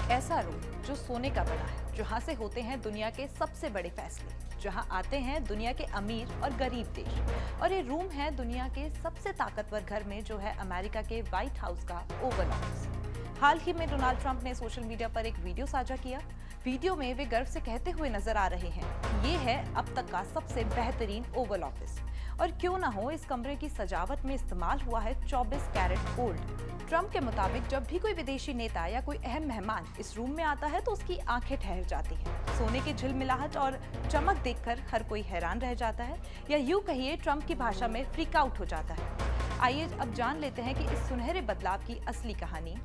एक ऐसा रूम जो सोने का बना है, जहां से होते हैं दुनिया के सबसे बड़े फैसले, जहां आते हैं दुनिया के अमीर और गरीब देश। और ये रूम है दुनिया के सबसे ताकतवर घर में, जो है अमेरिका के व्हाइट हाउस का ओवल ऑफिस। हाल ही में डोनाल्ड ट्रंप ने सोशल मीडिया पर एक वीडियो साझा किया। वीडियो में वे गर्व से कहते हुए नजर आ रहे हैं कि ये है अब तक का सबसे बेहतरीन ओवल ऑफिस। और क्यों ना हो, इस कमरे की सजावट में इस्तेमाल हुआ है 24 कैरेट गोल्ड। ट्रंप के मुताबिक जब भी कोई विदेशी नेता या कोई अहम मेहमान इस रूम में आता है तो उसकी आंखें ठहर जाती हैं। सोने की झिलमिलाहट और चमक देखकर हर कोई हैरान रह जाता है, या यूं कहिए ट्रंप की भाषा में फ्रीक आउट हो जाता है। आइए अब जान लेते हैं कि इस सुनहरे बदलाव की असली कहानी।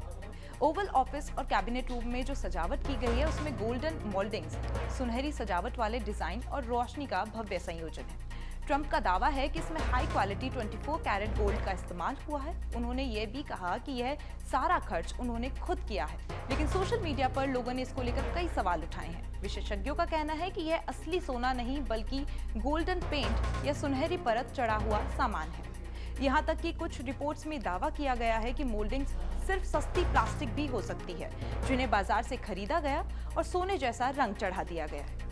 ओवल ऑफिस और कैबिनेट रूम में जो सजावट की गई है उसमें गोल्डन मोल्डिंग्स, सुनहरी सजावट वाले डिजाइन और रोशनी का भव्य संयोजन है। ट्रंप का दावा है कि इसमें हाई क्वालिटी 24 कैरेट गोल्ड का इस्तेमाल हुआ है। उन्होंने ये भी कहा कि यह सारा खर्च उन्होंने खुद किया है, लेकिन सोशल मीडिया पर लोगों ने इसको लेकर कई सवाल उठाए हैं। विशेषज्ञों का कहना है कि यह असली सोना नहीं बल्कि गोल्डन पेंट या सुनहरी परत चढ़ा हुआ सामान है। यहाँ तक कि कुछ रिपोर्ट्स में दावा किया गया है कि मोल्डिंग्स सिर्फ सस्ती प्लास्टिक भी हो सकती है, जिन्हें बाजार से खरीदा गया और सोने जैसा रंग चढ़ा दिया गया है।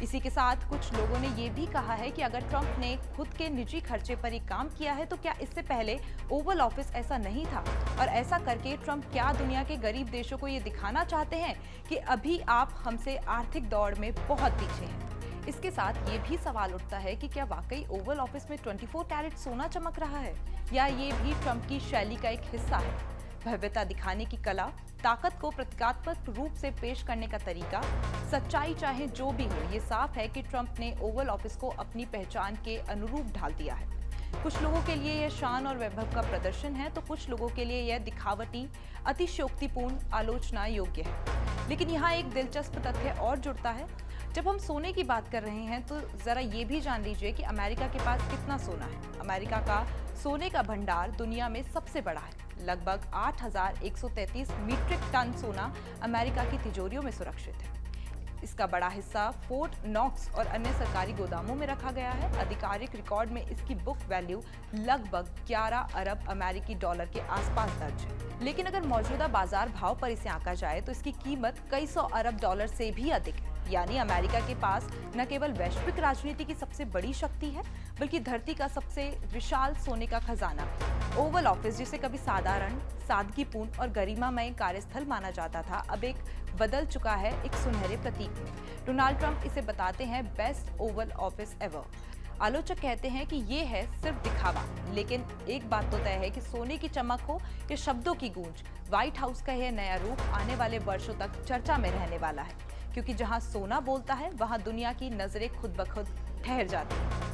इसी के साथ कुछ लोगों ने ये भी कहा है कि अगर ट्रंप ने खुद के निजी खर्चे पर ही काम किया है तो क्या इससे पहले ओवल ऑफिस ऐसा नहीं था, और ऐसा करके ट्रंप क्या दुनिया के गरीब देशों को ये दिखाना चाहते हैं कि अभी आप हमसे आर्थिक दौड़ में बहुत पीछे हैं। इसके साथ ये भी सवाल उठता है कि क्या वाकई ओवल ऑफिस में 24 कैरेट सोना चमक रहा है, या ये भी ट्रंप की शैली का एक हिस्सा है। भव्यता दिखाने की कला, ताकत को प्रतीकात्मक रूप से पेश करने का तरीका, सच्चाई चाहे जो भी हो, ये साफ है कि ट्रंप ने ओवल ऑफिस को अपनी पहचान के अनुरूप ढाल दिया है। कुछ लोगों के लिए यह शान और वैभव का प्रदर्शन है, तो कुछ लोगों के लिए यह दिखावटी, अतिशयोक्तिपूर्ण, आलोचना योग्य है। लेकिन यहाँ एक दिलचस्प तथ्य और जुड़ता है। जब हम सोने की बात कर रहे हैं तो जरा ये भी जान लीजिए कि अमेरिका के पास कितना सोना है। अमेरिका का सोने का भंडार दुनिया में सबसे बड़ा है। लगभग 8,133 मीट्रिक टन सोना अमेरिका की तिजोरियों में सुरक्षित है। इसका बड़ा हिस्सा फोर्ट नॉक्स और अन्य सरकारी गोदामों में रखा गया है। आधिकारिक रिकॉर्ड में इसकी बुक वैल्यू लगभग 11 अरब अमेरिकी डॉलर के आसपास दर्ज है। लेकिन अगर मौजूदा बाजार भाव पर इसे आंका जाए तो इसकी कीमत कई सौ अरब डॉलर से भी अधिक है। यानी अमेरिका के पास न केवल वैश्विक राजनीति की सबसे बड़ी शक्ति है, बल्कि धरती का सबसे विशाल सोने का खजाना। ओवल ऑफिस, जिसे कभी साधारण, सादगीपूर्ण और गरिमामय कार्यस्थल माना जाता था, अब एक बदल चुका है एक सुनहरे प्रतीक में। डोनाल्ड ट्रंप इसे बताते हैं बेस्ट ओवल ऑफिस एवर। आलोचक कहते हैं कि ये है सिर्फ दिखावा, लेकिन एक बात तो तय है कि सोने की चमक हो या शब्दों की गूंज, व्हाइट हाउस का यह नया रूप आने वाले वर्षों तक चर्चा में रहने वाला है, क्योंकि जहां सोना बोलता है वहां दुनिया की नजरें खुद ब खुद ठहर जाती हैं।